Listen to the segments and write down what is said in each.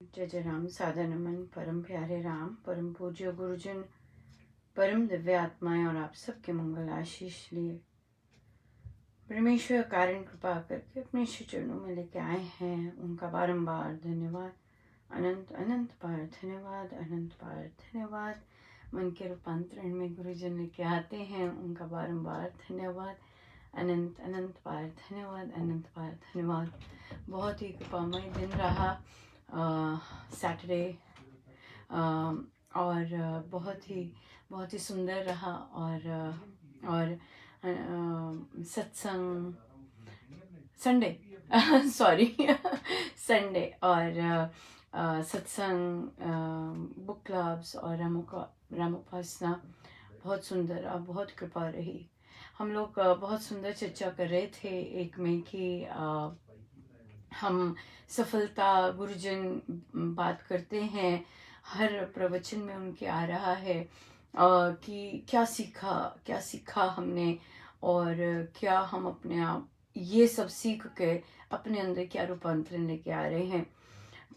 जय जय राम। सादर नमन परम प्यारे राम, परम पूज्य गुरुजन, परम दिव्य आत्माएं और आप सबके मंगल आशीष लिए परमेश्वर कारण कृपा करके अपने श्री चरणों में लेके आए हैं। उनका बारंबार धन्यवाद, अनंत अनंत बार धन्यवाद, अनंत बार धन्यवाद। मन के रूपांतरण में गुरुजन लेके आते हैं, उनका बारंबार धन्यवाद, अनंत अनंत बार धन्यवाद, अनंत बार धन्यवाद। बहुत ही कृपामय दिन रहा सैटरडे, और बहुत ही सुंदर रहा। और सत्संग संडे सॉरी संडे और सत्संग, बुक क्लब्स और रामोपासना बहुत सुंदर और बहुत कृपा रही। हम लोग बहुत सुंदर चर्चा कर रहे थे एक में कि हम सफलता गुरुजन बात करते हैं, हर प्रवचन में उनके आ रहा है कि क्या सीखा हमने, और क्या हम अपने आप ये सब सीख के अपने अंदर क्या रूपांतरण लेके आ रहे हैं।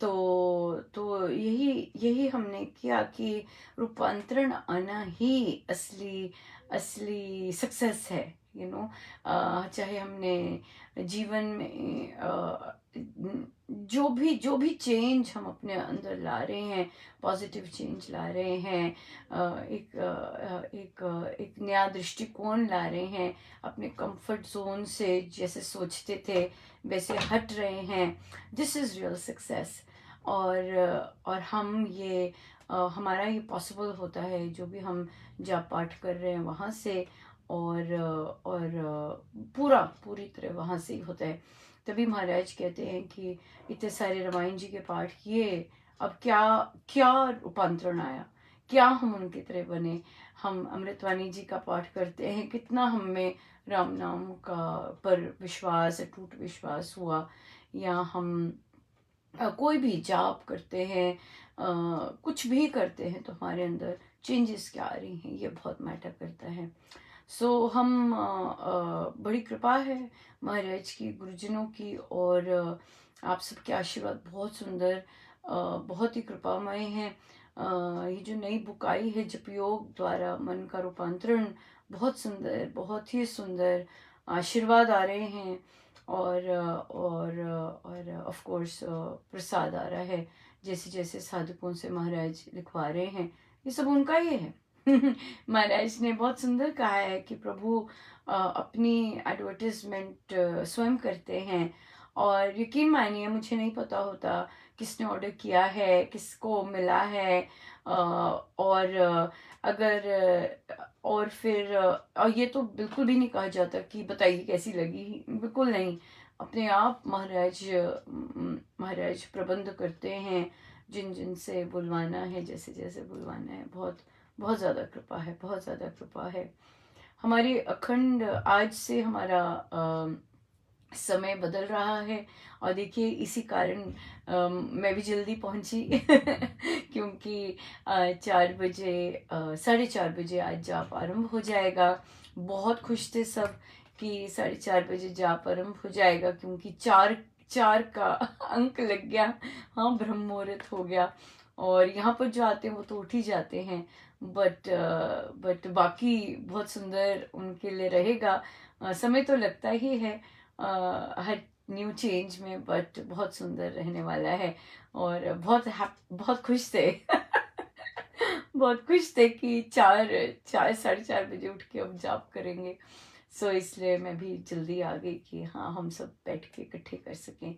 तो यही हमने किया कि रूपांतरण आना ही असली असली सक्सेस है। चाहे हमने जीवन में जो भी चेंज हम अपने अंदर ला रहे हैं, पॉजिटिव चेंज ला रहे हैं, एक नया दृष्टिकोण ला रहे हैं, अपने कंफर्ट जोन से जैसे सोचते थे वैसे हट रहे हैं, दिस इज़ रियल सक्सेस। और हम ये हमारा ये पॉसिबल होता है जो भी हम जाप पाठ कर रहे हैं वहाँ से, और पूरी तरह वहाँ से ही होता है। तभी महाराज कहते हैं कि इतने सारे रामायण जी के पाठ किए, अब क्या क्या रूपांतरण आया, क्या हम उनकी तरह बने। हम अमृतवाणी जी का पाठ करते हैं, कितना हम में राम नाम का पर विश्वास, अटूट विश्वास हुआ। या हम कोई भी जाप करते हैं, कुछ भी करते हैं, तो हमारे अंदर चेंजेस क्या आ रही हैं, ये बहुत मैटर करता है। हम बड़ी कृपा है महाराज की, गुरुजनों की, और आप सबके आशीर्वाद बहुत सुंदर, बहुत ही कृपामय है। ये जो नई बुक आई है जप योग द्वारा मन का रूपांतरण, बहुत सुंदर, बहुत ही सुंदर आशीर्वाद आ रहे हैं। और ऑफ कोर्स प्रसाद आ रहा है, जैसे जैसे साधकों से महाराज लिखवा रहे हैं, ये सब उनका ही है। महाराज ने बहुत सुंदर कहा है कि प्रभु अपनी एडवर्टाइजमेंट स्वयं करते हैं। और यकीन मानिए, मुझे नहीं पता होता किसने ऑर्डर किया है, किसको मिला है, और फिर और ये तो बिल्कुल भी नहीं कहा जाता कि बताइए कैसी लगी, बिल्कुल नहीं। अपने आप महाराज प्रबंध करते हैं, जिन जिन से बुलवाना है, जैसे जैसे बुलवाना है। बहुत बहुत ज़्यादा कृपा है, बहुत ज़्यादा कृपा है। हमारी अखंड आज से हमारा समय बदल रहा है, और देखिए इसी कारण मैं भी जल्दी पहुंची क्योंकि 4 बजे, 4:30 बजे आज जाप आरंभ हो जाएगा। बहुत खुश थे सब कि 4:30 बजे जाप आरंभ हो जाएगा, क्योंकि चार चार का अंक लग गया। हाँ, ब्रह्म मुहूर्त हो गया। और यहाँ पर जो आते हैं वो तो उठ ही जाते हैं, बट बाकी बहुत सुंदर उनके लिए रहेगा। समय तो लगता ही है हर न्यू चेंज में, बट बहुत सुंदर रहने वाला है। और बहुत खुश थे बहुत खुश थे कि 4:30 बजे उठ के अब जाप करेंगे। इसलिए मैं भी जल्दी आ गई कि हाँ, हम सब बैठ के इकट्ठे कर सकें।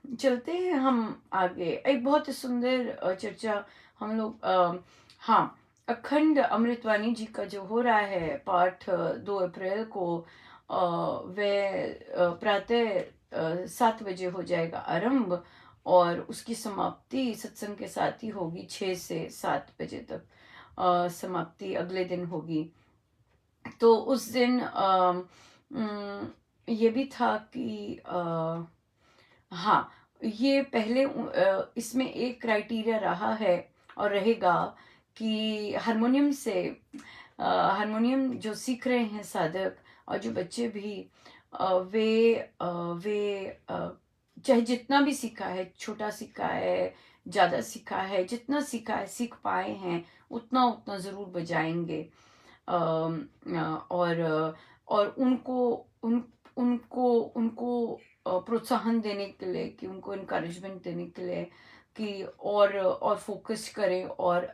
चलते हैं हम आगे। एक बहुत ही सुंदर चर्चा हम लोग, हाँ, अखंड अमृतवाणी जी का जो हो रहा है पाठ 2 अप्रैल को, वह प्रातः 7 बजे हो जाएगा आरंभ, और उसकी समाप्ति सत्संग के साथ ही होगी। 6 से 7 बजे तक समाप्ति अगले दिन होगी। तो उस दिन ये भी था कि हाँ, ये पहले इसमें एक क्राइटेरिया रहा है और रहेगा कि हारमोनियम जो सीख रहे हैं साधक, और जो बच्चे भी, वे चाहे जितना भी सीखा है, छोटा सीखा है, ज़्यादा सीखा है, जितना सीखा है, सीख पाए हैं, उतना उतना ज़रूर बजाएंगे। और उनको उन उनको उनको प्रोत्साहन देने के लिए, कि उनको इनकरेजमेंट देने के लिए कि और फोकस करें, और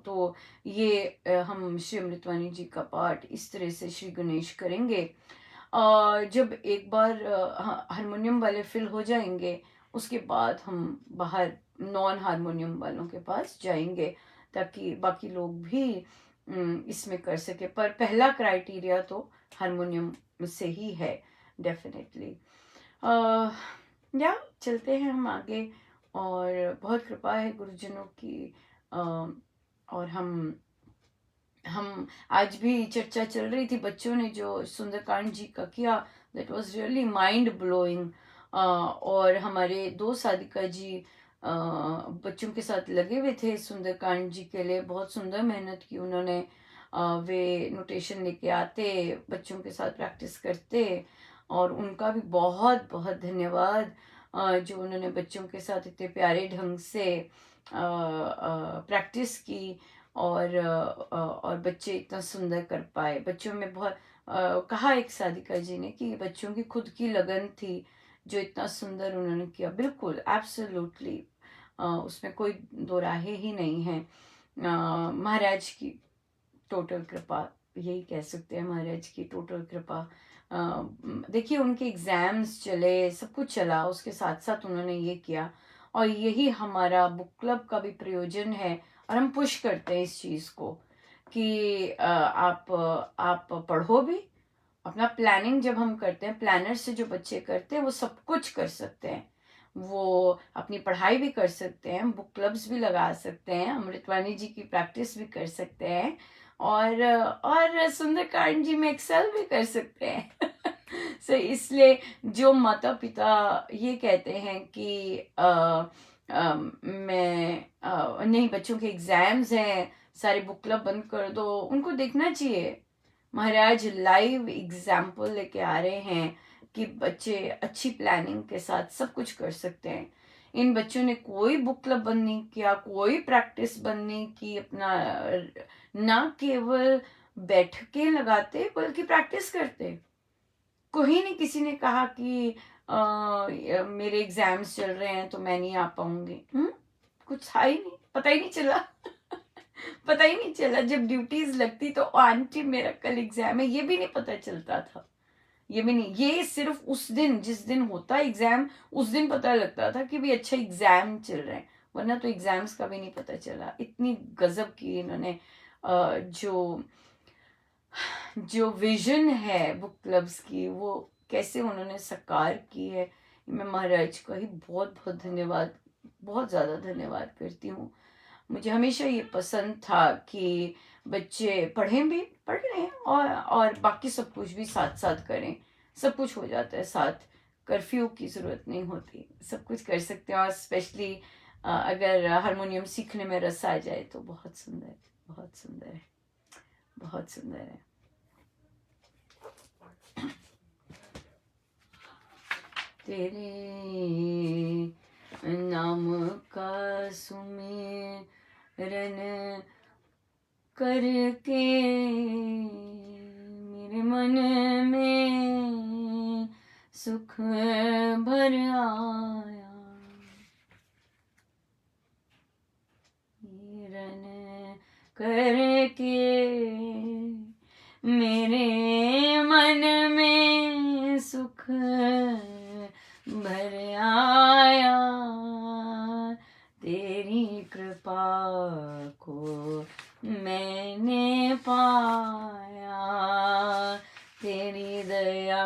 तो ये हम श्री अमृतवाणी जी का पाठ इस तरह से श्री गणेश करेंगे। जब एक बार हारमोनियम वाले फिल हो जाएंगे, उसके बाद हम बाहर नॉन हारमोनियम वालों के पास जाएंगे, ताकि बाकी लोग भी इसमें कर सके। पर पहला क्राइटेरिया तो हारमोनियम से ही है, डेफिनेटली। या चलते हैं हम आगे, और बहुत कृपा है गुरुजनों की। और हम आज भी चर्चा चल रही थी, बच्चों ने जो सुंदरकांड जी का किया, that was really mind blowing. और हमारे दो साधिका जी बच्चों के साथ लगे हुए थे सुंदरकांड जी के लिए, बहुत सुंदर मेहनत की उन्होंने। वे नोटेशन लेके आते, बच्चों के साथ प्रैक्टिस करते, और उनका भी बहुत बहुत धन्यवाद, जो उन्होंने बच्चों के साथ इतने प्यारे ढंग से प्रैक्टिस की, और बच्चे इतना सुंदर कर पाए। बच्चों में बहुत कहा एक साधिका जी ने कि बच्चों की खुद की लगन थी, जो इतना सुंदर उन्होंने किया। बिल्कुल, एब्सोल्युटली, उसमें कोई दो राहें ही नहीं है। महाराज की टोटल कृपा, यही कह सकते हैं, महाराज की टोटल कृपा। देखिए, उनके एग्जाम्स चले, सब कुछ चला, उसके साथ साथ उन्होंने ये किया, और यही हमारा बुक क्लब का भी प्रयोजन है। और हम पुश करते हैं इस चीज़ को कि आप पढ़ो भी। अपना प्लानिंग जब हम करते हैं, प्लानर से जो बच्चे करते हैं, वो सब कुछ कर सकते हैं। वो अपनी पढ़ाई भी कर सकते हैं, बुक क्लब्स भी लगा सकते हैं, अमृतवाणी जी की प्रैक्टिस भी कर सकते हैं, और सुंदरकांड जी में एक्सेल भी कर सकते हैं। सो इसलिए जो माता पिता ये कहते हैं कि नहीं, बच्चों के एग्जाम्स हैं, सारे बुक क्लब बंद कर दो, उनको देखना चाहिए। महाराज लाइव एग्जाम्पल लेके आ रहे हैं कि बच्चे अच्छी प्लानिंग के साथ सब कुछ कर सकते हैं। इन बच्चों ने कोई बुक क्लब बंद नहीं किया, कोई प्रैक्टिस बंद नहीं की, अपना ना केवल बैठ के लगाते, बल्कि प्रैक्टिस करते। कोई नहीं, किसी ने कहा कि मेरे एग्जाम्स चल रहे हैं तो मैं नहीं आ पाऊंगी। कुछ था ही नहीं, पता ही नहीं चला। पता ही नहीं चला, जब ड्यूटीज लगती तो आंटी मेरा कल एग्जाम है, ये भी नहीं पता चलता था। ये भी नहीं, ये सिर्फ उस दिन, जिस दिन होता एग्जाम, उस दिन पता लगता था कि भी अच्छा एग्जाम चल रहे हैं, वरना तो एग्जाम्स का भी नहीं पता चला। इतनी गजब की इन्होंने जो जो विजन है बुक क्लब्स की, वो कैसे उन्होंने साकार की है। मैं महाराज का ही बहुत बहुत धन्यवाद, बहुत ज़्यादा धन्यवाद करती हूँ। मुझे हमेशा ये पसंद था कि बच्चे पढ़ें भी, पढ़ लें, और बाकी सब कुछ भी साथ साथ करें। सब कुछ हो जाता है साथ, कर्फ्यू की ज़रूरत नहीं होती, सब कुछ कर सकते हैं। और स्पेशली अगर हारमोनियम सीखने में रस आ जाए तो बहुत सुंदर, बहुत सुंदर है, बहुत सुंदर है। तेरे नाम का सुमिरन करके मेरे मन में सुख भर आया। मिरन करके मेरे मन में सुख भर आया। तेरी कृपा को मैंने पाया, तेरी दया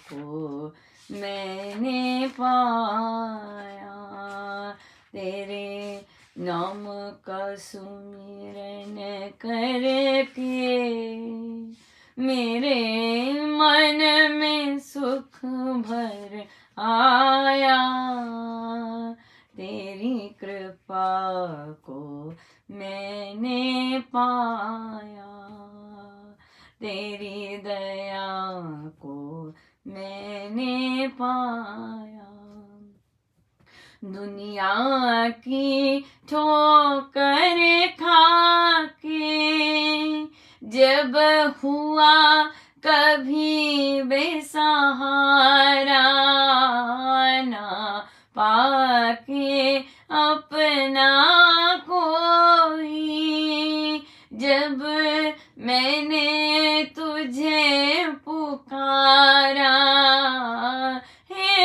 को मैंने पाया। तेरे नाम का सुमिरन करके मेरे मन में सुख भर आया। तेरी कृपा को मैंने पाया, तेरी दया को मैंने पाया। दुनिया की ठोकर खा के जब हुआ कभी बेसहारा, ना पाके अपना कोई, जब मैंने तुझे पुकारा, हे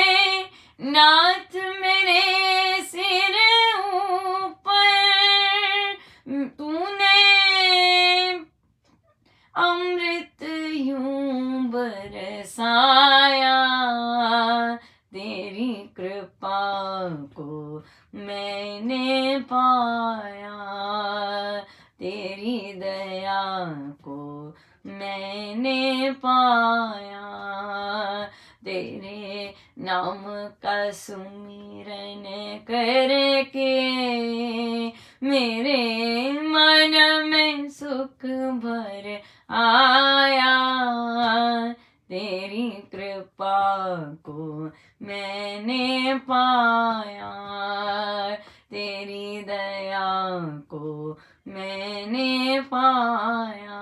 नाथ मेरे सिर ऊपर तूने अमृत यूं बरसाया, तेरी कृपा को मैंने पाया, तेरी दया को मैंने पाया, तेरे नाम का सुमिरन करके मेरे मन में सुख भर आया, तेरी कृपा को मैंने पाया, तेरी दया को मैंने पाया।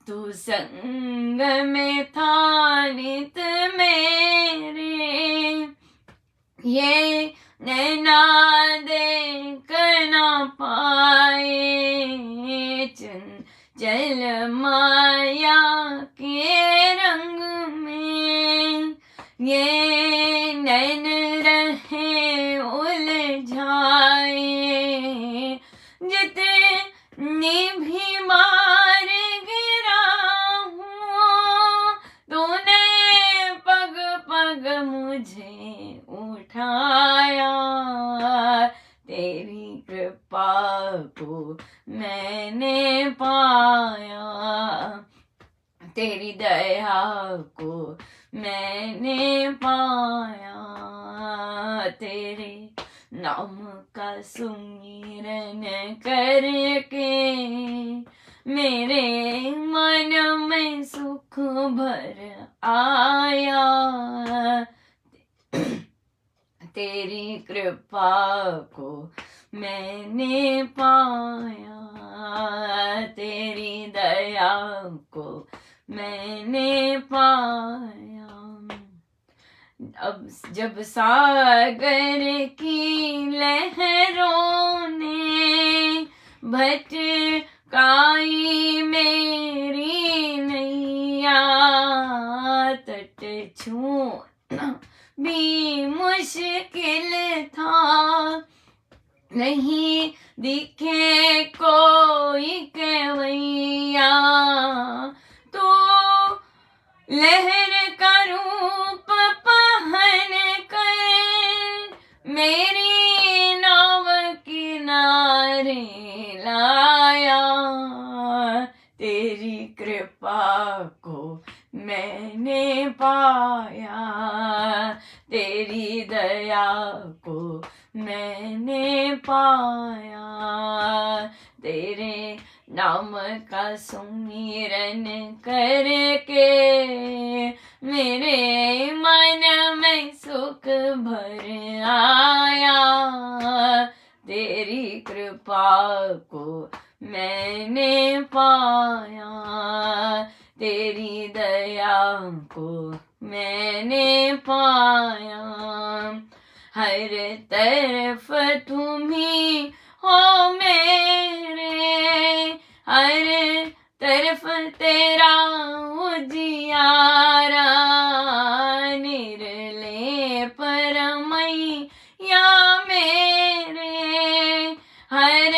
तू संग में था नित मेरे, ये नैना देख न पाए, चंचल माया के रंग में ये नैन रहे उलझाए, जितनी भी मार गिरा हूँ तूने पग पग मुझे उठाया, तेरी कृपा को मैंने पाया, तेरी दया को मैंने पाया, तेरे नाम का सुमिरन करके मेरे मन में सुख भर आया, तेरी कृपा को मैंने पाया, तेरी दया को मैंने पाया। अब जब सागर की लहरों ने भटकाई मेरी नैया, तट छूना भी मुश्किल था, नहीं दिखे कोई केवैया, तो लहर का रूप पहन कर मेरी नाव किनारे लाया, तेरी कृपा को मैंने पाया, तेरी दया को मैंने पाया, तेरे नाम का सुमिरन करके मेरे मन में सुख भर आया, तेरी कृपा को मैंने पाया, तेरी दया को मैंने पाया, हर तरफ तुम्ही हो मेरे, हर तरफ तेरा उजियारा, निर्लेप रमैया मेरे, हर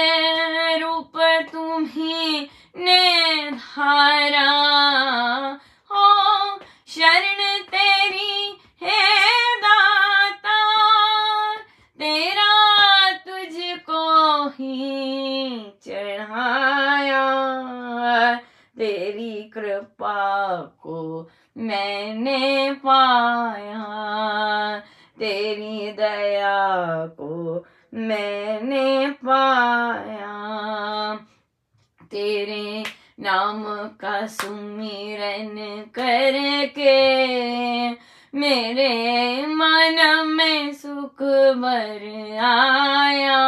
रूप तुम्ही ने धारा, हो शरण तेरी है दाता, तेरा तुझको ही चढ़ाया, तेरी कृपा को मैंने पाया, तेरी दया को मैंने पाया, तेरे नाम का सुमिरन करके मेरे मन में सुख भर आया।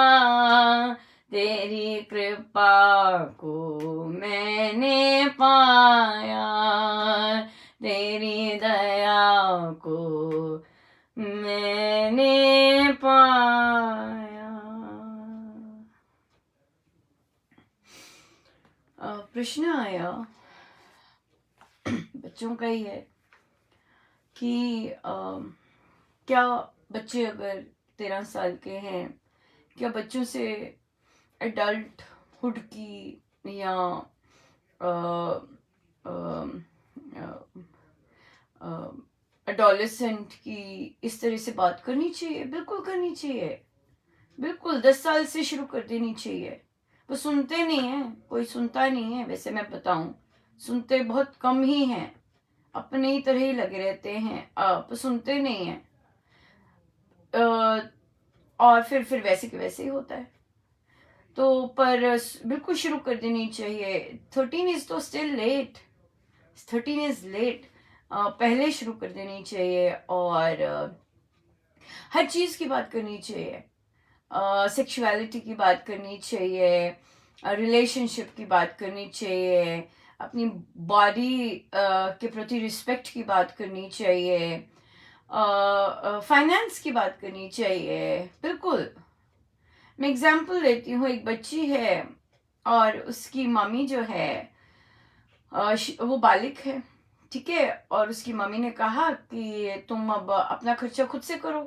तेरी कृपा को मैंने पाया, तेरी दया को मैंने पाया। प्रश्न आया, बच्चों का ही है, कि क्या बच्चे अगर 13 साल के हैं, क्या बच्चों से एडल्टहुड की या एडोलेसेंट की इस तरह से बात करनी चाहिए? बिल्कुल करनी चाहिए, बिल्कुल 10 साल से शुरू कर देनी चाहिए। वो सुनते नहीं हैं, कोई सुनता नहीं है। वैसे मैं बताऊं, सुनते बहुत कम ही हैं, अपने ही तरह ही लगे रहते हैं, आप सुनते नहीं हैं। और फिर वैसे के वैसे ही होता है। तो पर बिल्कुल शुरू कर देनी चाहिए। 13 इज तो स्टिल लेट, 13 इज लेट। पहले शुरू कर देनी चाहिए। और हर चीज की बात करनी चाहिए, सेक्सुअलिटी की बात करनी चाहिए, रिलेशनशिप की बात करनी चाहिए, अपनी बॉडी के प्रति रिस्पेक्ट की बात करनी चाहिए, फाइनेंस की बात करनी चाहिए। बिल्कुल। मैं एग्जांपल लेती हूँ, एक बच्ची है और उसकी मम्मी जो है वो बालिग है, ठीक है। और उसकी मम्मी ने कहा कि तुम अब अपना खर्चा खुद से करो,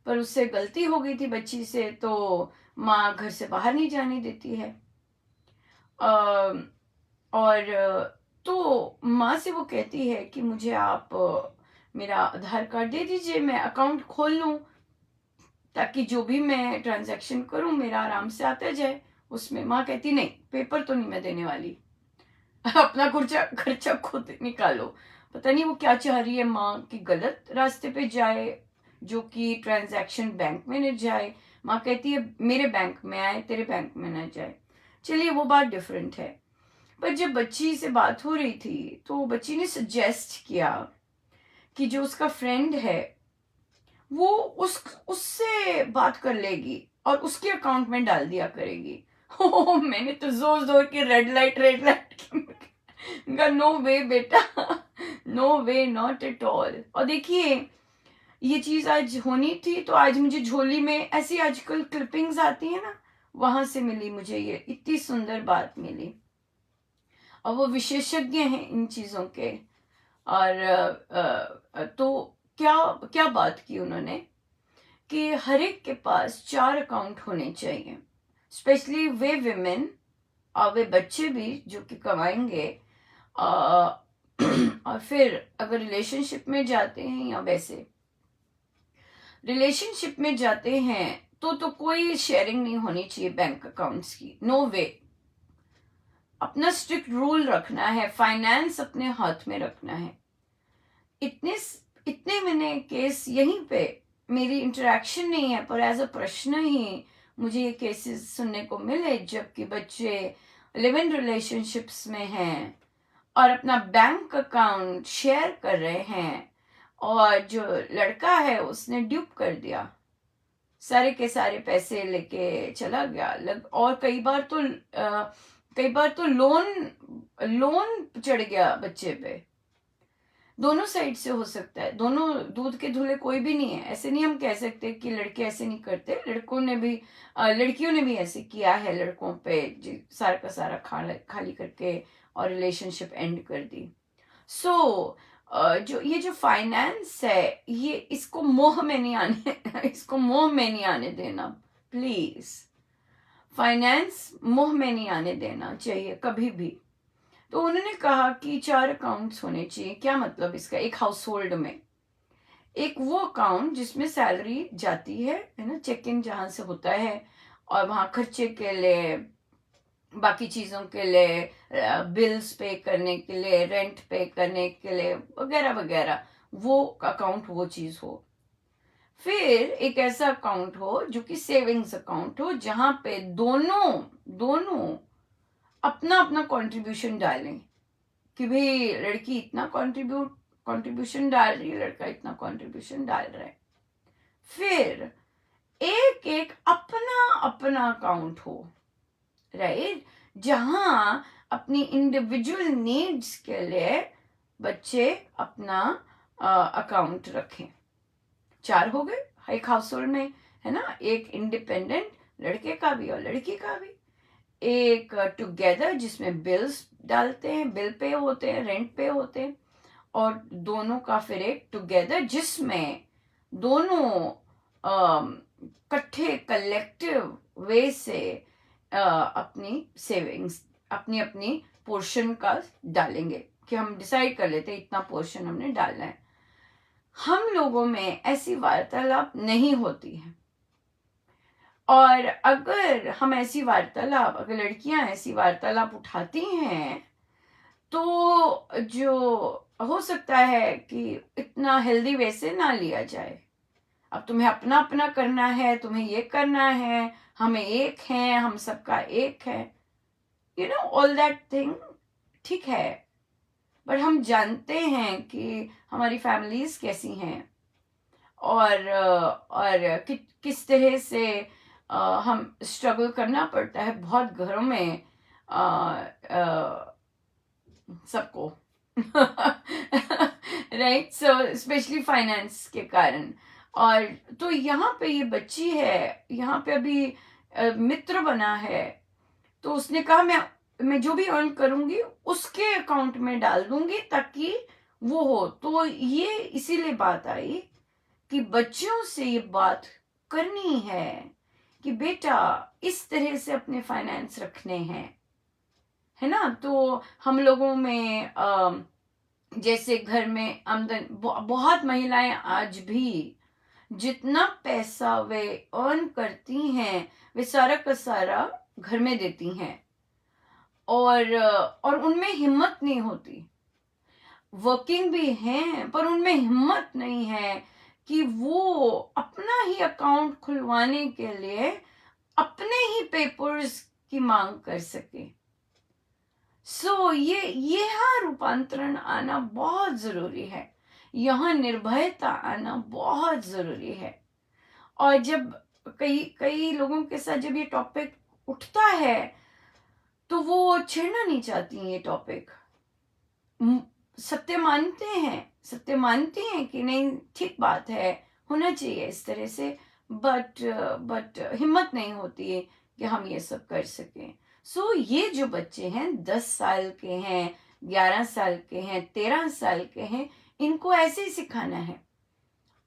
पर उससे गलती हो गई थी बच्ची से, तो माँ घर से बाहर नहीं जाने देती है। और तो माँ से वो कहती है कि मुझे आप मेरा आधार कार्ड दे दीजिए, मैं अकाउंट खोल लूँ, ताकि जो भी मैं ट्रांजैक्शन करूँ मेरा आराम से आता जाए उसमें। माँ कहती नहीं, पेपर तो नहीं मैं देने वाली, अपना खर्चा खर्चा खुद निकालो। पता नहीं वो क्या चाह रही है माँ, कि गलत रास्ते पे जाए, जो कि ट्रांजैक्शन बैंक में न जाए। माँ कहती है मेरे बैंक में आए, तेरे बैंक में ना जाए। चलिए वो बात डिफरेंट है। पर जब बच्ची से बात हो रही थी तो बच्ची ने सजेस्ट किया कि जो उसका फ्रेंड है वो उससे बात कर लेगी और उसके अकाउंट में डाल दिया करेगी। हो मैंने तो जोर जोर के रेड लाइट नो वे बेटा, no way, not at all. और देखिए ये चीज आज होनी थी, तो आज मुझे झोली में ऐसी आजकल क्लिपिंग्स आती है ना, वहां से मिली मुझे, ये इतनी सुंदर बात मिली। और वो विशेषज्ञ हैं इन चीजों के। और तो क्या क्या बात की उन्होंने, कि हर एक के पास 4 अकाउंट होने चाहिए, स्पेशली वे विमेन और वे बच्चे भी जो कि कमाएंगे। और फिर अगर रिलेशनशिप में जाते हैं या वैसे रिलेशनशिप में जाते हैं तो कोई शेयरिंग नहीं होनी चाहिए बैंक अकाउंट्स की, नो वे। अपना स्ट्रिक्ट रूल रखना है, फाइनेंस अपने हाथ में रखना है। इतने इतने मैंने केस यहीं पे, मेरी इंटरेक्शन नहीं है पर एज अ प्रश्न ही मुझे ये केसेस सुनने को मिले, जबकि बच्चे लिव इन रिलेशनशिप्स में हैं और अपना बैंक अकाउंट शेयर कर रहे हैं, और जो लड़का है उसने ड्यूप कर दिया, सारे के सारे पैसे लेके चला गया। और कई बार तो लोन लोन चढ़ गया बच्चे पे। दोनों साइड से हो सकता है, दोनों दूध के धुले कोई भी नहीं है। ऐसे नहीं हम कह सकते कि लड़के ऐसे नहीं करते, लड़कियों ने भी ऐसे किया है लड़कों पे, सारा का सारा खाली करके और रिलेशनशिप एंड कर दी। सो जो फाइनेंस है, ये इसको मोह में नहीं आने इसको मोह में नहीं आने देना प्लीज। फाइनेंस मोह में नहीं आने देना चाहिए कभी भी। तो उन्होंने कहा कि 4 अकाउंट्स होने चाहिए। क्या मतलब इसका? एक हाउस होल्ड में एक वो अकाउंट जिसमें सैलरी जाती है ना, चेक इन जहां से होता है, और वहां खर्चे के लिए, बाकी चीजों के लिए, बिल्स पे करने के लिए, रेंट पे करने के लिए, वगैरह वगैरह, वो अकाउंट वो चीज हो। फिर एक ऐसा अकाउंट हो जो कि सेविंग्स अकाउंट हो, जहां पे दोनों दोनों अपना अपना कंट्रीब्यूशन डालें कि भाई लड़की इतना कंट्रीब्यूशन डाल रही है, लड़का इतना कंट्रीब्यूशन डाल रहा है। फिर एक एक अपना अपना अकाउंट हो, राइट, जहां अपनी इंडिविजुअल नीड्स के लिए बच्चे अपना अकाउंट रखें। 4 हो गए एक हाउस होल्ड में, है ना, एक इंडिपेंडेंट लड़के का भी और लड़की का भी, एक टुगेदर जिसमें बिल्स डालते हैं, बिल पे होते हैं, रेंट पे होते हैं, और दोनों का फिर एक टुगेदर जिसमें दोनों इकट्ठे कलेक्टिव वे से अपनी सेविंग्स, अपनी अपनी पोर्शन का डालेंगे कि हम डिसाइड कर लेते हैं इतना पोर्शन हमने डालना है। हम लोगों में ऐसी वार्तालाप नहीं होती है, और अगर हम ऐसी वार्तालाप, अगर लड़कियां ऐसी वार्तालाप उठाती हैं तो जो हो सकता है कि इतना हेल्दी वे से ना लिया जाए। अब तुम्हें अपना अपना करना है, तुम्हें ये करना है, हमें एक है, हम सबका एक है, you know all that thing, ठीक है, बट हम जानते हैं कि हमारी फैमिलीज कैसी हैं, और किस तरह से हम स्ट्रगल करना पड़ता है बहुत घरों में सबको, राइट, सो स्पेशली फाइनेंस के कारण। और तो यहाँ पे ये बच्ची है, यहाँ पे अभी मित्र बना है, तो उसने कहा मैं जो भी अर्न करूंगी उसके अकाउंट में डाल दूंगी ताकि वो हो। तो ये इसीलिए बात आई कि बच्चों से ये बात करनी है कि बेटा इस तरह से अपने फाइनेंस रखने हैं, है ना। तो हम लोगों में जैसे घर में आमदन, बहुत महिलाएं आज भी जितना पैसा वे अर्न करती हैं वे सारा का सारा घर में देती हैं, और उनमें हिम्मत नहीं होती, वर्किंग भी हैं पर उनमें हिम्मत नहीं है कि वो अपना ही अकाउंट खुलवाने के लिए अपने ही पेपर्स की मांग कर सके। सो ये यहाँ रूपांतरण आना बहुत जरूरी है, यहाँ निर्भयता आना बहुत जरूरी है। और जब कई कई लोगों के साथ जब ये टॉपिक उठता है तो वो छेड़ना नहीं चाहती ये टॉपिक, सत्य मानते हैं, सत्य मानती हैं कि नहीं ठीक बात है, होना चाहिए इस तरह से, बट हिम्मत नहीं होती है कि हम ये सब कर सकें। सो ये जो बच्चे हैं 10 साल के हैं, 11 साल के हैं, 13 साल के हैं, इनको ऐसे ही सिखाना है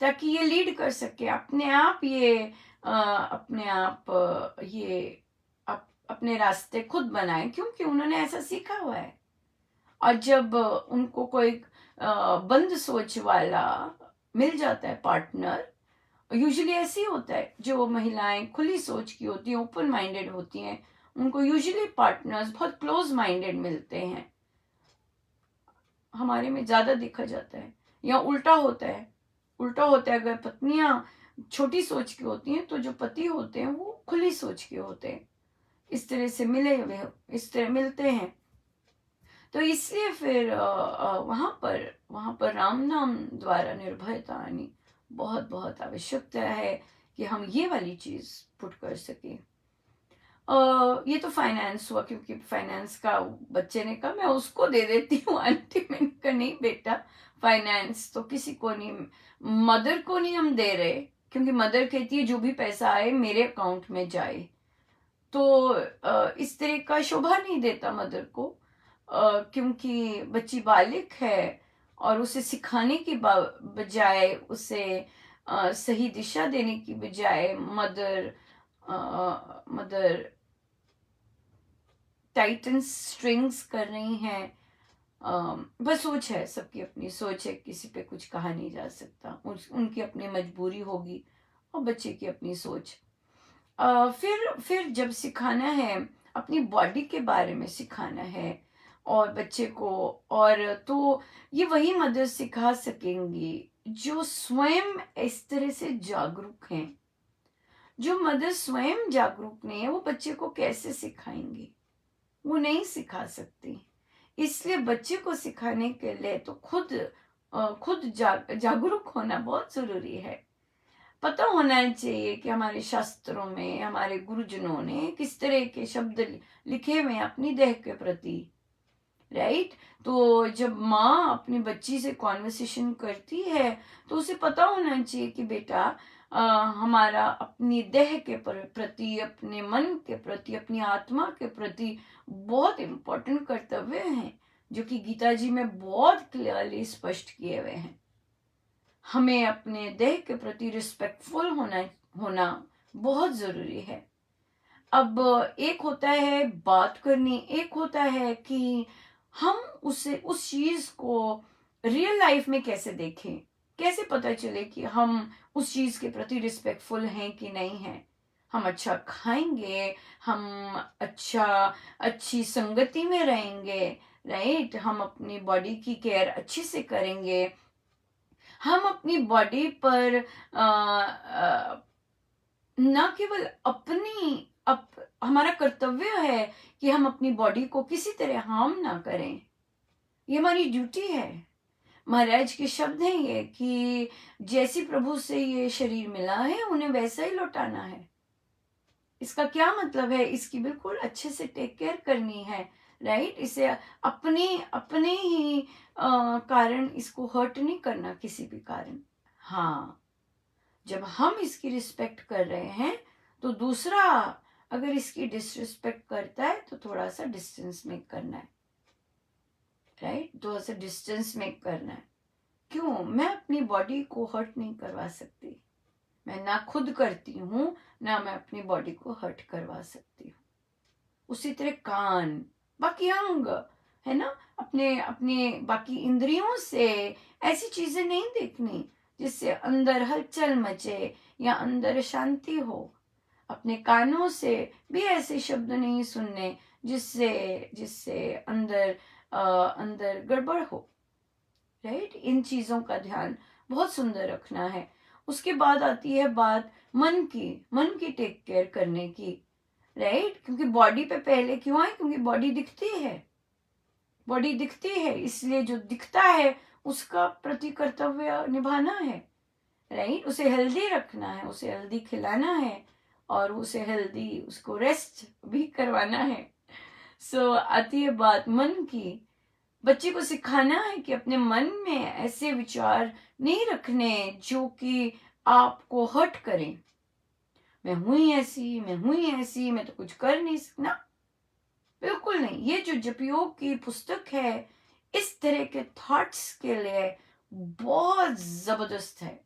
ताकि ये लीड कर सके अपने आप, ये अपने आप ये अपने रास्ते खुद बनाए, क्योंकि उन्होंने ऐसा सीखा हुआ है। और जब उनको कोई बंद सोच वाला मिल जाता है पार्टनर, यूजुअली ऐसे ही होता है, जो महिलाएं खुली सोच की होती हैं, ओपन माइंडेड होती हैं, उनको यूजुअली पार्टनर्स बहुत क्लोज माइंडेड मिलते हैं। हमारे में ज्यादा देखा जाता है, या उल्टा होता है, उल्टा होता है। अगर पत्नियां छोटी सोच की होती हैं तो जो पति होते हैं वो खुली सोच के होते हैं, इस तरह से मिले हुए, इस तरह मिलते हैं। तो इसलिए फिर वहां पर राम नाम द्वारा निर्भयता आनी बहुत बहुत आवश्यकता है कि हम ये वाली चीज पुट कर सके। ये तो फाइनेंस हुआ, क्योंकि फाइनेंस का बच्चे ने कहा, मैं उसको दे देती हूँ आंटी। मैंने कहा नहीं बेटा, फाइनेंस तो किसी को नहीं, मदर को नहीं हम दे रहे, क्योंकि मदर कहती है जो भी पैसा आए मेरे अकाउंट में जाए। तो इस तरह का शोभा नहीं देता मदर को, क्योंकि बच्ची बालिक है, और उसे सिखाने की बजाय, उसे सही दिशा देने की बजाय मदर टाइटन स्ट्रिंग्स कर रही हैं। बस सोच है, सबकी अपनी सोच है, किसी पे कुछ कहा नहीं जा सकता, उनकी अपनी मजबूरी होगी और बच्चे की अपनी सोच। फिर जब सिखाना है, अपनी बॉडी के बारे में सिखाना है और बच्चे को, और तो ये वही मदर सिखा सकेंगी जो स्वयं इस तरह से जागरूक हैं। जो मदर स्वयं जागरूक नहीं है वो बच्चे को कैसे सिखाएंगी, वो नहीं सिखा सकती। इसलिए बच्चे को सिखाने के लिए तो खुद जागरूक होना बहुत जरूरी है। पता होना चाहिए कि हमारे शास्त्रों में हमारे गुरुजनों ने किस तरह के शब्द लिखे हुए हैं अपनी देह के प्रति, राइट। तो जब माँ अपनी बच्ची से कॉन्वर्सेशन करती है तो उसे पता होना चाहिए कि बेटा, हमारा अपनी देह के प्रति, अपने मन के प्रति, अपनी आत्मा के प्रति बहुत इम्पोर्टेंट कर्तव्य हैं, जो कि गीता जी में बहुत क्लियरली स्पष्ट किए हुए हैं। हमें अपने देह के प्रति रिस्पेक्टफुल होना बहुत जरूरी है। अब एक होता है बात करनी, एक होता है कि हम उस चीज को रियल लाइफ में कैसे देखें, कैसे पता चले कि हम उस चीज के प्रति रिस्पेक्टफुल हैं कि नहीं है। हम अच्छा खाएंगे, हम अच्छी संगति में रहेंगे, राइट। हम अपनी बॉडी की केयर अच्छे से करेंगे। हम अपनी बॉडी पर न केवल हमारा कर्तव्य है कि हम अपनी बॉडी को किसी तरह हार्म ना करें, ये हमारी ड्यूटी है। महाराज के शब्द हैं ये कि जैसी प्रभु से ये शरीर मिला है उन्हें वैसा ही लौटाना है। इसका क्या मतलब है? इसकी बिल्कुल अच्छे से टेक केयर करनी है, राइट। इसे अपने अपने ही कारण इसको हर्ट नहीं करना किसी भी कारण। हाँ, जब हम इसकी रिस्पेक्ट कर रहे हैं तो दूसरा अगर इसकी डिसरिस्पेक्ट करता है तो थोड़ा सा डिस्टेंस मेक करना है, राइट। थोड़ा सा डिस्टेंस मेक करना है। क्यों? मैं अपनी बॉडी को हर्ट नहीं करवा सकती। मैं ना खुद करती हूँ, ना मैं अपनी बॉडी को हर्ट करवा सकती हूँ। उसी तरह कान, बाकी अंग, है ना, अपने अपने बाकी इंद्रियों से ऐसी चीजें नहीं देखनी जिससे अंदर हलचल मचे या अंदर शांति हो। अपने कानों से भी ऐसे शब्द नहीं सुनने जिससे जिससे अंदर गड़बड़ हो, राइट। इन चीजों का ध्यान बहुत सुंदर रखना है। उसके बाद आती है बात मन की टेक केयर करने की, राइट। क्योंकि बॉडी पे पहले क्यों आए? क्योंकि बॉडी दिखती है, इसलिए जो दिखता है उसका प्रति कर्तव्य निभाना है, राइट। उसे हेल्दी रखना है, उसे हेल्दी खिलाना है और उसे हेल्दी उसको रेस्ट भी करवाना है। सो आती है बात मन की। बच्चे को सिखाना है कि अपने मन में ऐसे विचार नहीं रखने जो कि आपको हर्ट करें। मैं हूं ही ऐसी, मैं तो कुछ कर नहीं सकना। बिल्कुल नहीं। ये जो जपयोग की पुस्तक है इस तरह के थॉट्स के लिए बहुत जबरदस्त है।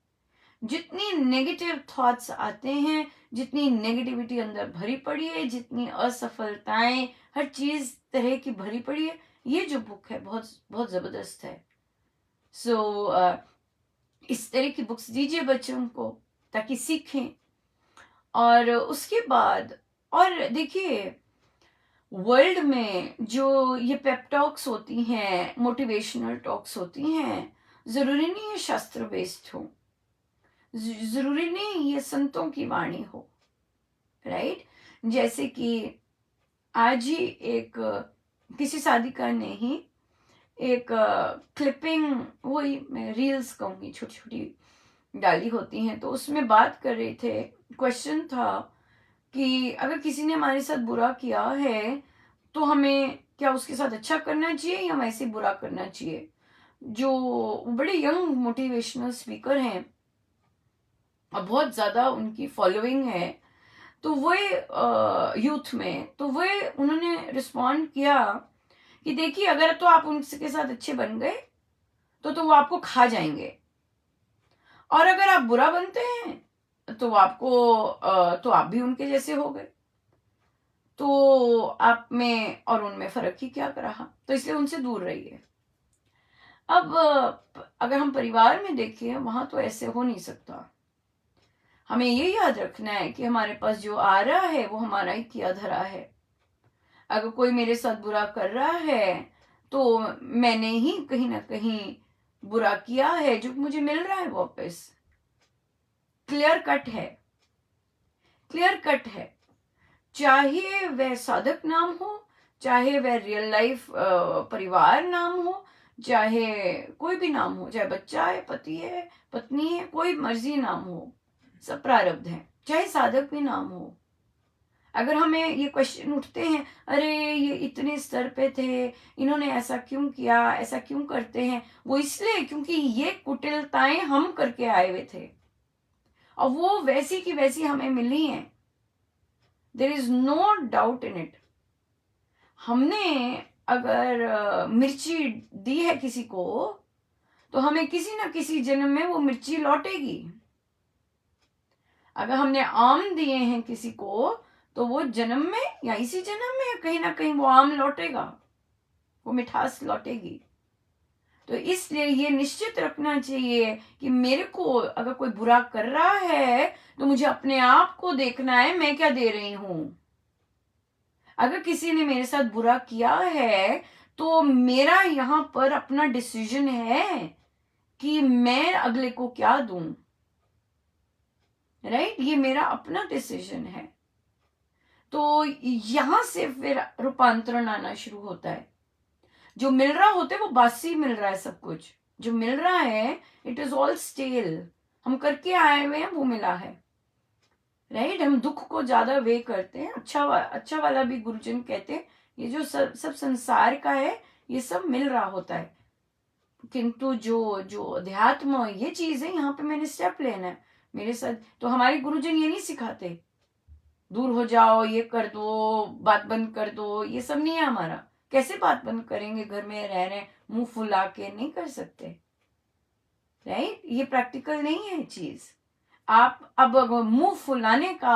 जितनी नेगेटिव थॉट्स आते हैं, जितनी नेगेटिविटी अंदर भरी पड़ी है, जितनी असफलताएं, हर चीज तरह की भरी पड़ी है, ये जो बुक है बहुत बहुत जबरदस्त है। सो इस तरह की बुक्स दीजिए बच्चों को ताकि सीखें। और उसके बाद और देखिए, वर्ल्ड में जो ये पेप टॉक्स होती हैं, मोटिवेशनल टॉक्स होती हैं, जरूरी नहीं है शास्त्र बेस्ड हो, जरूरी नहीं ये संतों की वाणी हो, राइट। जैसे कि आज ही एक किसी साधिका ने ही एक क्लिपिंग, वही मैं रील्स कहूंगी, छोटी छोटी डाली होती हैं, तो उसमें बात कर रहे थे। क्वेश्चन था कि अगर किसी ने हमारे साथ बुरा किया है तो हमें क्या उसके साथ अच्छा करना चाहिए या वैसे बुरा करना चाहिए। जो बड़े यंग मोटिवेशनल स्पीकर हैं और बहुत ज्यादा उनकी फॉलोइंग है, तो वो यूथ में, तो वो उन्होंने रिस्पॉन्ड किया कि देखिए, अगर तो आप उनके साथ अच्छे बन गए तो वो आपको खा जाएंगे, और अगर आप बुरा बनते हैं तो तो आप भी उनके जैसे हो गए, तो आप में और उनमें फर्क ही क्या रहा, तो इसलिए उनसे दूर रहिए। अब अगर हम परिवार में देखें, वहां तो ऐसे हो नहीं सकता। हमें ये याद रखना है कि हमारे पास जो आ रहा है वो हमारा ही किया धरा है। अगर कोई मेरे साथ बुरा कर रहा है तो मैंने ही कहीं ना कहीं बुरा किया है, जो मुझे मिल रहा है वापस। क्लियर कट है। चाहे वह साधक नाम हो, चाहे वह रियल लाइफ परिवार नाम हो, चाहे कोई भी नाम हो, चाहे बच्चा है, पति है, पत्नी है, कोई मर्जी नाम हो, सब प्रारब्ध है। चाहे साधक भी नाम हो। अगर हमें ये क्वेश्चन उठते हैं, अरे ये इतने स्तर पे थे, इन्होंने ऐसा क्यों किया, ऐसा क्यों करते हैं, वो इसलिए क्योंकि ये कुटिलताएं हम करके आए हुए थे और वो वैसी की वैसी हमें मिली हैं। There is no doubt in it. हमने अगर मिर्ची दी है किसी को, तो हमें किसी ना किसी जन्म में वो मिर्ची लौटेगी। अगर हमने आम दिए हैं किसी को, तो वो जन्म में या इसी जन्म में कहीं ना कहीं वो आम लौटेगा, वो मिठास लौटेगी। तो इसलिए ये निश्चित रखना चाहिए कि मेरे को अगर कोई बुरा कर रहा है, तो मुझे अपने आप को देखना है, मैं क्या दे रही हूं। अगर किसी ने मेरे साथ बुरा किया है, तो मेरा यहां पर अपना डिसीजन है कि मैं अगले को क्या दूं। राइट, ये मेरा अपना डिसीजन है। तो यहां से फिर रूपांतरण आना शुरू होता है। जो मिल रहा होता है वो बासी मिल रहा है, सब कुछ जो मिल रहा है इट इज ऑल स्टेल। हम करके आए हुए हैं, वो मिला है। राइट, हम दुख को ज्यादा वे करते हैं। अच्छा वाला भी गुरुजन कहते हैं, ये जो सब संसार का है, ये सब मिल रहा होता है, किंतु जो जो अध्यात्म ये चीज है, यहाँ पे मैंने स्टेप लेना है मेरे साथ। तो हमारे गुरुजन ये नहीं सिखाते दूर हो जाओ, ये कर दो, बात बंद कर दो, ये सब नहीं है हमारा। कैसे बात बंद करेंगे, घर में रह रहे, मुंह फुला के नहीं कर सकते। राइट, ये प्रैक्टिकल नहीं है चीज। आप अब मुंह फुलाने का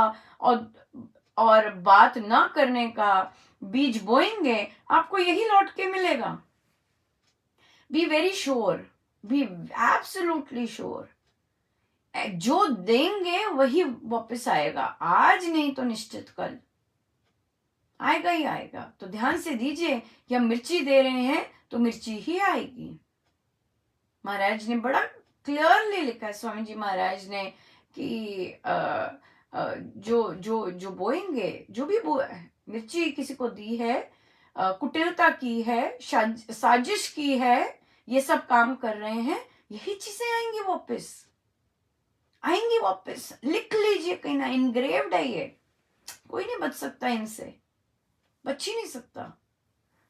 और बात ना करने का बीज बोएंगे, आपको यही लौट के मिलेगा। Be very sure, be absolutely sure. जो देंगे वही वापस आएगा, आज नहीं तो निश्चित कल आएगा ही आएगा। तो ध्यान से दीजिए कि हम मिर्ची दे रहे हैं तो मिर्ची ही आएगी। महाराज ने बड़ा क्लियरली लिखा है, स्वामी जी महाराज ने, कि जो जो जो बोएंगे, जो भी मिर्ची किसी को दी है, कुटिलता की है, साजिश की है, ये सब काम कर रहे हैं, यही चीजें आएंगी वापस, आएंगी वापस। लिख लीजिए कहीं ना, इनग्रेव्ड है ये, कोई नहीं बच सकता इनसे, बच ही नहीं सकता।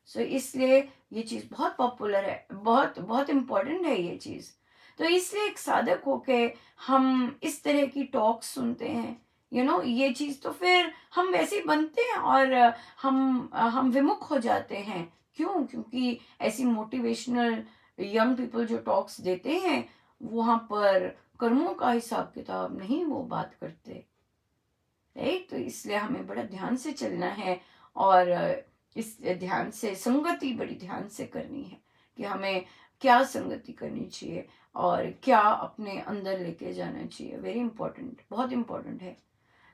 सो इसलिए ये चीज बहुत पॉपुलर है, बहुत बहुत इंपॉर्टेंट है ये चीज। तो इसलिए एक साधक होके हम इस तरह की टॉक सुनते हैं, ये चीज, तो फिर हम वैसे ही बनते हैं और हम विमुख हो जाते हैं। क्यों? क्योंकि ऐसी मोटिवेशनल यंग पीपल जो टॉक्स देते हैं, वहां पर कर्मों का हिसाब किताब नहीं वो बात करते। राइट, तो इसलिए हमें बड़ा ध्यान से चलना है और इस ध्यान से संगति बड़ी ध्यान से करनी है कि हमें क्या संगति करनी चाहिए और क्या अपने अंदर लेके जाना चाहिए। वेरी इंपॉर्टेंट, बहुत इंपॉर्टेंट है।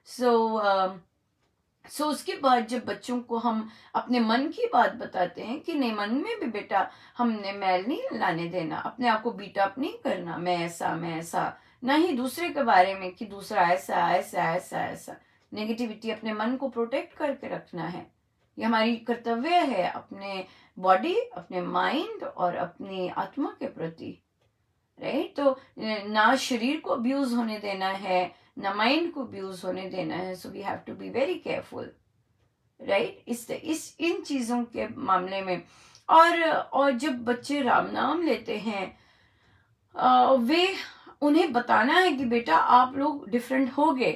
सो उसके बाद जब बच्चों को हम अपने मन की बात बताते हैं कि नहीं, मन में भी बेटा हमने मैल नहीं लाने देना, अपने आप को बीट अप नहीं करना, मैं ऐसा, ना ही दूसरे के बारे में कि दूसरा ऐसा ऐसा ऐसा ऐसा, नेगेटिविटी अपने मन को प्रोटेक्ट करके रखना है। ये हमारी कर्तव्य है अपने बॉडी, अपने माइंड और अपनी आत्मा के प्रति। राइट, तो ना शरीर को अब्यूज होने देना है, ना माइंड को अब्यूज होने देना है। So we have to be very careful. Right, इस इन चीजों के मामले में। और जब बच्चे राम नाम लेते हैं, वे उन्हें बताना है कि बेटा आप लोग डिफरेंट होगे,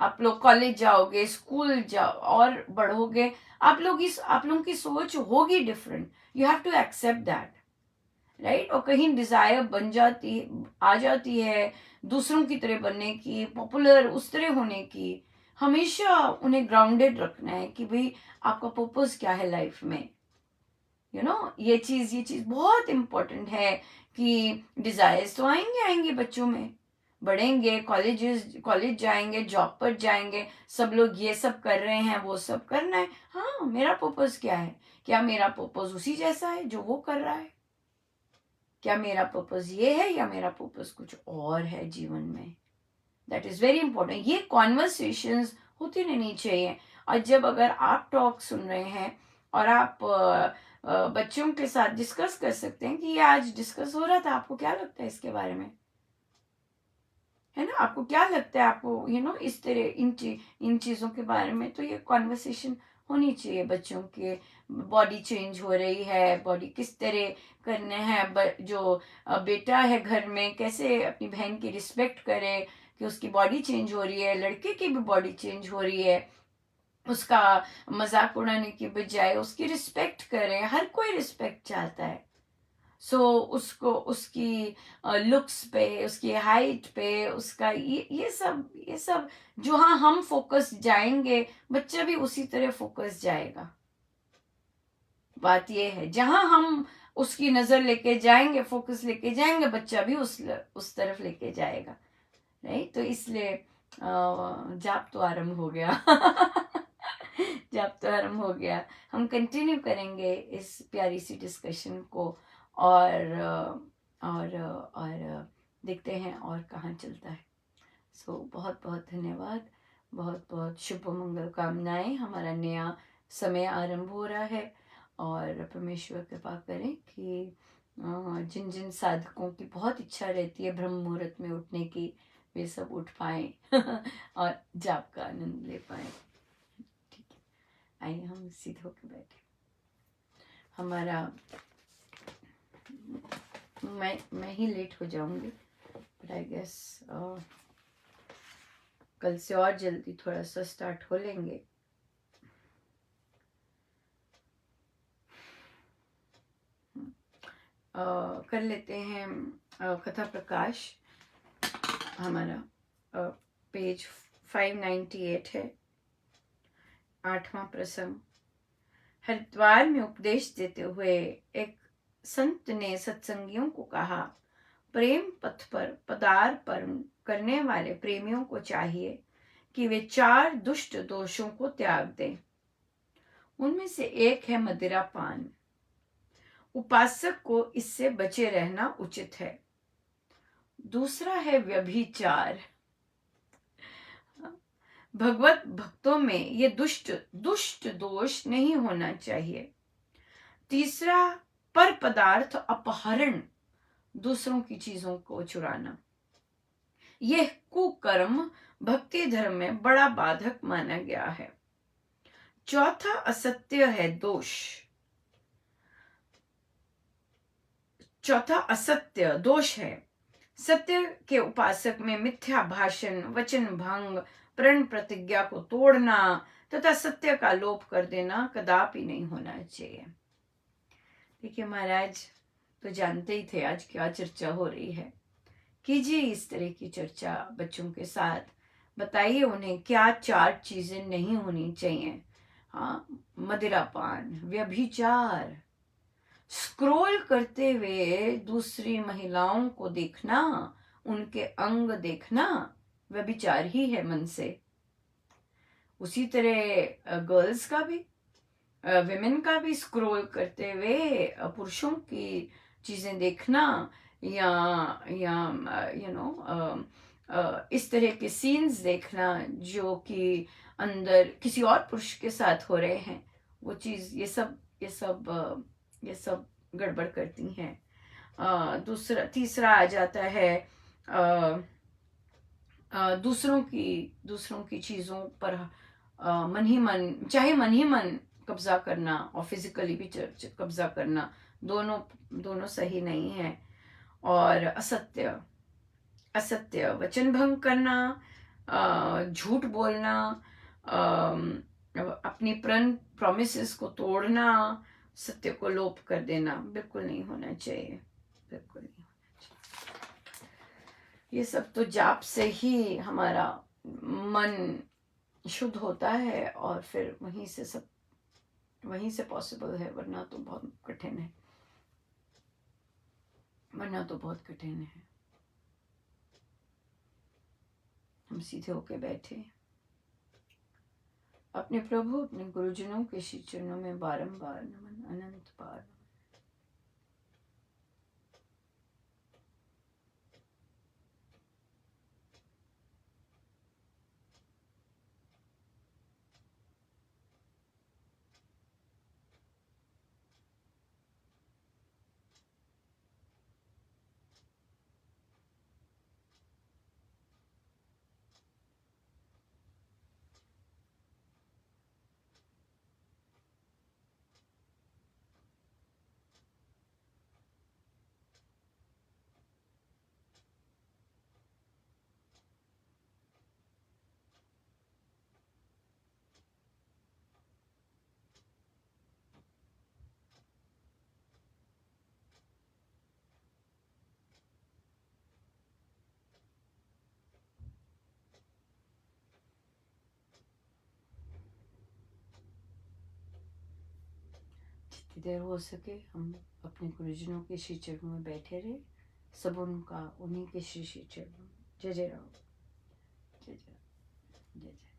आप लोग कॉलेज जाओगे, स्कूल जाओ और बढ़ोगे, आप लोगों की सोच होगी different. You have to accept that. Right, और कहीं डिजायर आ जाती है दूसरों की तरह बनने की, पॉपुलर उस तरह होने की। हमेशा उन्हें ग्राउंडेड रखना है कि भाई आपका पर्पस क्या है लाइफ में। ये चीज बहुत इंपॉर्टेंट है कि डिजायर्स तो आएंगे बच्चों में, बढ़ेंगे, कॉलेज जाएंगे, जॉब पर जाएंगे, सब लोग ये सब कर रहे हैं, वो सब करना है। हाँ, मेरा पर्पस क्या है? क्या मेरा पर्पस उसी जैसा है जो वो कर रहा है? क्या मेरा पर्पस ये है या मेरा पर्पस कुछ और है जीवन में? That is very important. ये कॉन्वर्सेशंस होती रहनी चाहिए। और जब अगर आप टॉक सुन रहे हैं और आप बच्चों के साथ डिस्कस कर सकते हैं कि ये आज डिस्कस हो रहा था, आपको क्या लगता है इसके बारे में, है ना? आपको क्या लगता है, आपको इस तरह इन चीज़ों के बारे में, तो ये कॉन्वर्सेशन होनी चाहिए बच्चों के। बॉडी चेंज हो रही है, बॉडी किस तरह करने हैं, जो बेटा है घर में कैसे अपनी बहन की रिस्पेक्ट करे कि उसकी बॉडी चेंज हो रही है, लड़के की भी बॉडी चेंज हो रही है, उसका मजाक उड़ाने की बजाय उसकी रिस्पेक्ट करें। हर कोई रिस्पेक्ट चाहता है। सो उसको उसकी लुक्स पे, उसकी हाइट पे, उसका ये सब जो, हाँ हम फोकस जाएंगे, बच्चा भी उसी तरह फोकस जाएगा। बात ये है, जहां हम उसकी नजर लेके जाएंगे, फोकस लेके जाएंगे, बच्चा भी उस तरफ लेके जाएगा। नहीं तो इसलिए जाप तो आरंभ हो गया। जाप तो आरंभ हो गया। हम कंटिन्यू करेंगे इस प्यारी सी डिस्कशन को, और देखते हैं और कहाँ चलता है। सो बहुत बहुत धन्यवाद, बहुत बहुत शुभ मंगल कामनाएं। हमारा नया समय आरंभ हो रहा है, और परमेश्वर कृपा करें कि जिन जिन साधकों की बहुत इच्छा रहती है ब्रह्म मुहूर्त में उठने की, वे सब उठ पाए और जाप का आनंद ले पाए। ठीक है, आइए हम सीधे होकर बैठे। हमारा मैं ही लेट हो जाऊंगी, बट आई गेस कल से और जल्दी थोड़ा सा स्टार्ट हो लेंगे। कर लेते हैं कथा प्रकाश। हमारा पेज 598 है, 8वां प्रसंग। हरिद्वार में उपदेश देते हुए एक संत ने सत्संगियों को कहा, प्रेम पथ पर पदार्पण करने वाले प्रेमियों को चाहिए कि वे 4 दुष्ट दोषों को त्याग दें। उनमें से एक है मदिरापान। उपासक को इससे बचे रहना उचित है। दूसरा है व्यभिचार। भगवत भक्तों में ये दुष्ट दोष नहीं होना चाहिए। तीसरा पर पदार्थ अपहरण, दूसरों की चीजों को चुराना। यह कुकर्म भक्ति धर्म में बड़ा बाधक माना गया है। चौथा असत्य है दोष। चौथा असत्य दोष है। सत्य के उपासक में मिथ्या भाषण, वचन भंग, प्रण प्रतिज्ञा को तोड़ना तथा सत्य का लोप कर देना कदापि नहीं होना चाहिए। देखिए महाराज तो जानते ही थे आज क्या चर्चा हो रही है। कीजिए इस तरह की चर्चा बच्चों के साथ, बताइए उन्हें क्या 4 चीजें नहीं होनी चाहिए। हाँ, मदिरापान, व्यभिचार, स्क्रोल करते हुए दूसरी महिलाओं को देखना, उनके अंग देखना व्यभिचार ही है मन से। उसी तरह गर्ल्स का भी, विमेन का भी स्क्रोल करते हुए पुरुषों की चीजें देखना, या इस तरह के सीन्स देखना जो कि अंदर किसी और पुरुष के साथ हो रहे हैं, वो चीज ये सब गड़बड़ करती हैं। तीसरा आ जाता है दूसरों की चीजों पर मन ही मन, चाहे मन ही मन कब्जा करना और फिजिकली भी कब्जा करना, दोनों सही नहीं है। और असत्य वचन भंग करना, झूठ बोलना, अपनी प्रॉमिसेस को तोड़ना, सत्य को लोप कर देना बिल्कुल नहीं होना चाहिए, बिल्कुल नहीं होना चाहिए। ये सब तो जाप से ही हमारा मन शुद्ध होता है, और फिर वहीं से पॉसिबल है, वरना तो बहुत कठिन है, हम सीधे होके बैठे, अपने प्रभु अपने गुरुजनों के श्री चरणों में बारंबार नमन, अनंत बार। देर हो सके हम अपने गुरुजनों के श्री चरणों में बैठे रहे, सब उनका उन्हीं के श्री श्री चरणों में। जय जय राम, जय जय, जय जय।